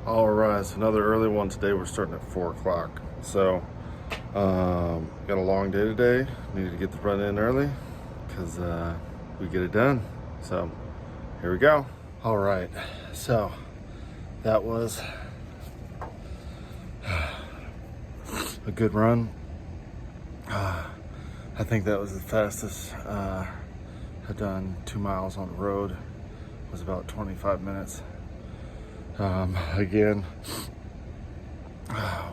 All right, it's another early one today. We're starting at 4 o'clock. So, got a long day today. Needed to get the run in early because we get it done. So, here we go. All right, so that was a good run. I think that was the fastest I've done 2 miles on the road. It was about 25 minutes. Again,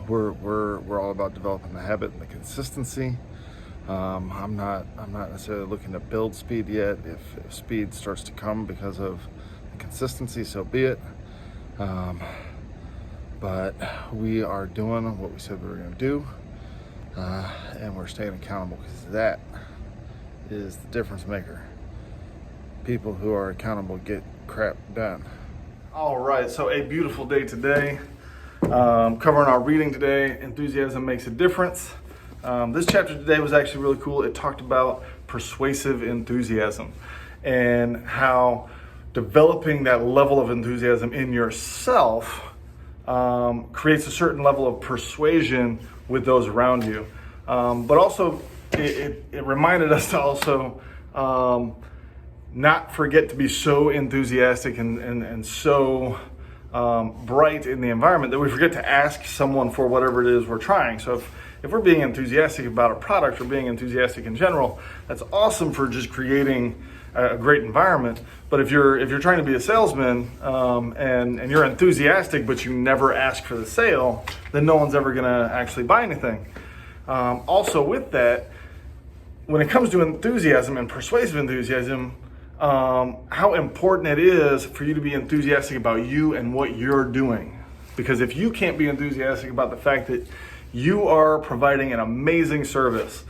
we're all about developing the habit and the consistency. I'm not necessarily looking to build speed yet. If speed starts to come because of the consistency, so be it. But we are doing what we said we were going to do, and we're staying accountable, because that is the difference maker. People who are accountable get crap done. All right, so a beautiful day today. Covering our reading today, Enthusiasm Makes a Difference. This chapter today was actually really cool. It talked about persuasive enthusiasm and how developing that level of enthusiasm in yourself creates a certain level of persuasion with those around you. But also, it reminded us to also not forget to be so enthusiastic and so bright in the environment that we forget to ask someone for whatever it is we're trying. So if we're being enthusiastic about a product or being enthusiastic in general, that's awesome for just creating a great environment. But if you're trying to be a salesman and you're enthusiastic but you never ask for the sale, then no one's ever gonna actually buy anything. Also with that, when it comes to enthusiasm and persuasive enthusiasm, how important it is for you to be enthusiastic about you and what you're doing. Because if you can't be enthusiastic about the fact that you are providing an amazing service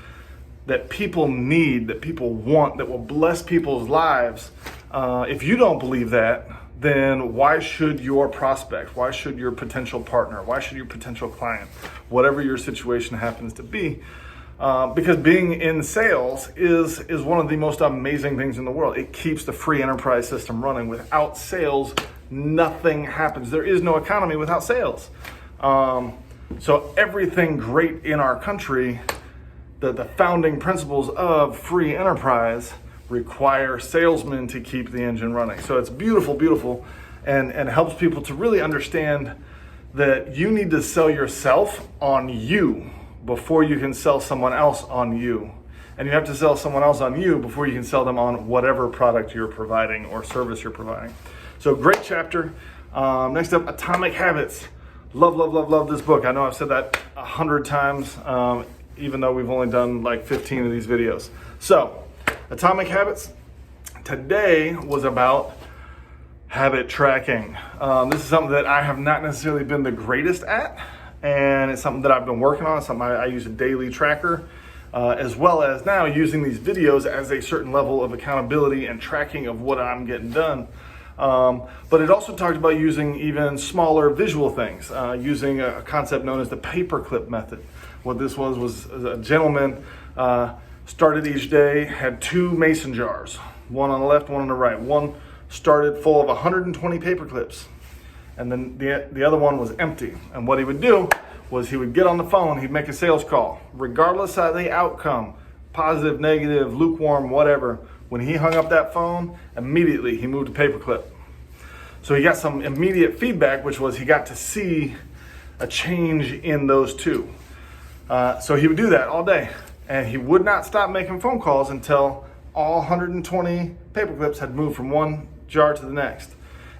that people need, that people want, that will bless people's lives, if you don't believe that, then why should your prospect, why should your potential partner, why should your potential client, whatever your situation happens to be, because being in sales is one of the most amazing things in the world. It keeps the free enterprise system running. Without sales, nothing happens. There is no economy without sales. So everything great in our country, the founding principles of free enterprise require salesmen to keep the engine running. So it's beautiful, beautiful, and helps people to really understand that you need to sell yourself on you before you can sell someone else on you. And you have to sell someone else on you before you can sell them on whatever product you're providing or service you're providing. So great chapter. Next up, Atomic Habits. Love, love, love, love this book. I know I've said that 100 times, even though we've only done like 15 of these videos. So, Atomic Habits. Today was about habit tracking. This is something that I have not necessarily been the greatest at, and it's something that I've been working on. It's something I use a daily tracker, as well as now using these videos as a certain level of accountability and tracking of what I'm getting done. But it also talked about using even smaller visual things, using a concept known as the paperclip method. What this was a gentleman started each day, had 2 mason jars, one on the left, one on the right. One started full of 120 paper clips, and then the other one was empty. And what he would do was he would get on the phone, he'd make a sales call, regardless of the outcome, positive, negative, lukewarm, whatever. When he hung up that phone, immediately he moved to paperclip. So he got some immediate feedback, which was he got to see a change in those 2. So he would do that all day, and he would not stop making phone calls until all 120 paper clips had moved from one jar to the next.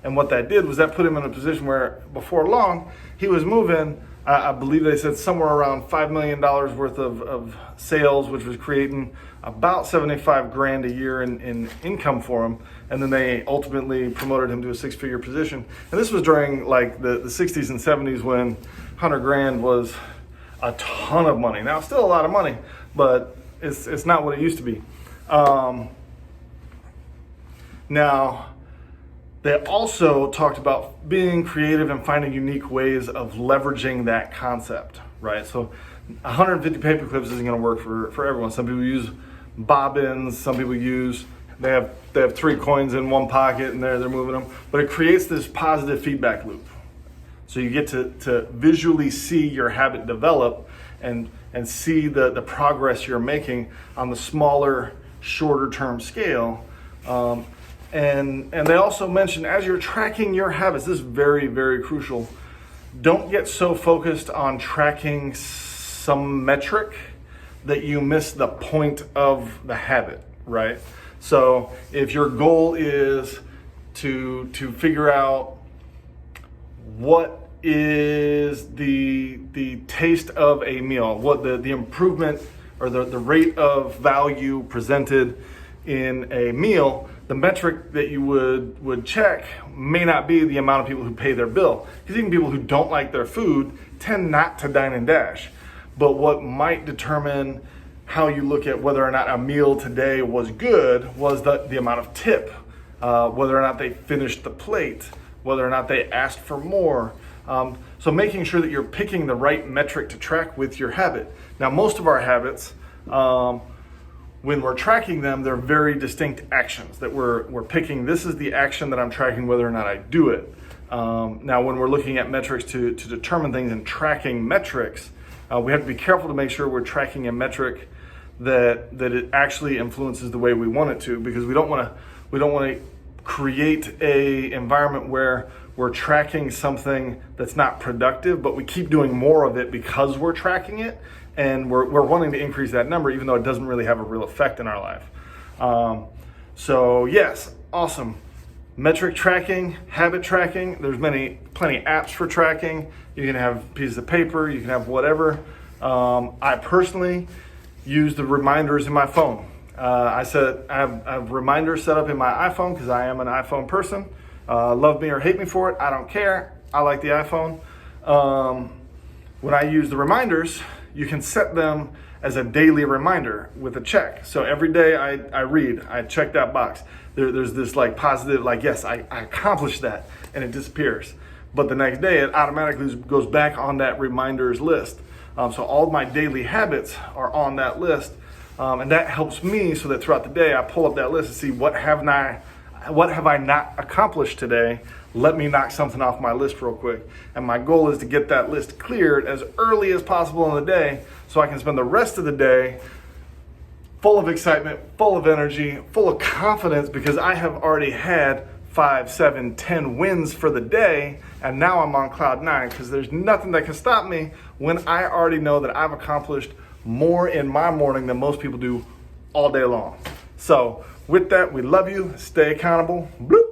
And what that did was that put him in a position where before long he was moving, I believe they said somewhere around $5 million worth of sales, which was creating about 75 grand a year in income for him. And then they ultimately promoted him to a 6-figure position. And this was during like the 60s and 70s when 100 grand was a ton of money. Now, it's still a lot of money, but it's not what it used to be. Now, they also talked about being creative and finding unique ways of leveraging that concept, right? So 150 paper clips isn't going to work for everyone. Some people use bobbins, some people they have 3 coins in one pocket and they're moving them, but it creates this positive feedback loop. So you get to visually see your habit develop and see the progress you're making on the smaller, shorter term scale. And they also mentioned, as you're tracking your habits, this is very, very crucial. Don't get so focused on tracking some metric that you miss the point of the habit, right? So if your goal is to figure out what is the taste of a meal, what the improvement or the rate of value presented in a meal, the metric that you would check may not be the amount of people who pay their bill. Because even people who don't like their food tend not to dine and dash. But what might determine how you look at whether or not a meal today was good was the amount of tip, whether or not they finished the plate, whether or not they asked for more. So making sure that you're picking the right metric to track with your habit. Now, most of our habits, when we're tracking them, they're very distinct actions that we're picking. This is the action that I'm tracking whether or not I do it. Now, when we're looking at metrics to determine things and tracking metrics, we have to be careful to make sure we're tracking a metric that it actually influences the way we want it to, because we don't want to create a environment where we're tracking something that's not productive, but we keep doing more of it because we're tracking it, and we're wanting to increase that number even though it doesn't really have a real effect in our life. So yes, awesome. Metric tracking, habit tracking, there's plenty apps for tracking. You can have pieces of paper, you can have whatever. I personally use the reminders in my phone. I have reminders set up in my iPhone because I am an iPhone person. Love me or hate me for it, I don't care. I like the iPhone. When I use the reminders, you can set them as a daily reminder with a check. So every day I read, I check that box. There's this like positive, like, yes, I accomplished that, and it disappears. But the next day it automatically goes back on that reminders list. So all of my daily habits are on that list. And that helps me so that throughout the day I pull up that list and see what have I not accomplished today. Let me knock something off my list real quick. And my goal is to get that list cleared as early as possible in the day so I can spend the rest of the day full of excitement, full of energy, full of confidence, because I have already had 5, 7, 10 wins for the day, and now I'm on cloud 9, because there's nothing that can stop me when I already know that I've accomplished more in my morning than most people do all day long. So with that, we love you. Stay accountable. Bloop.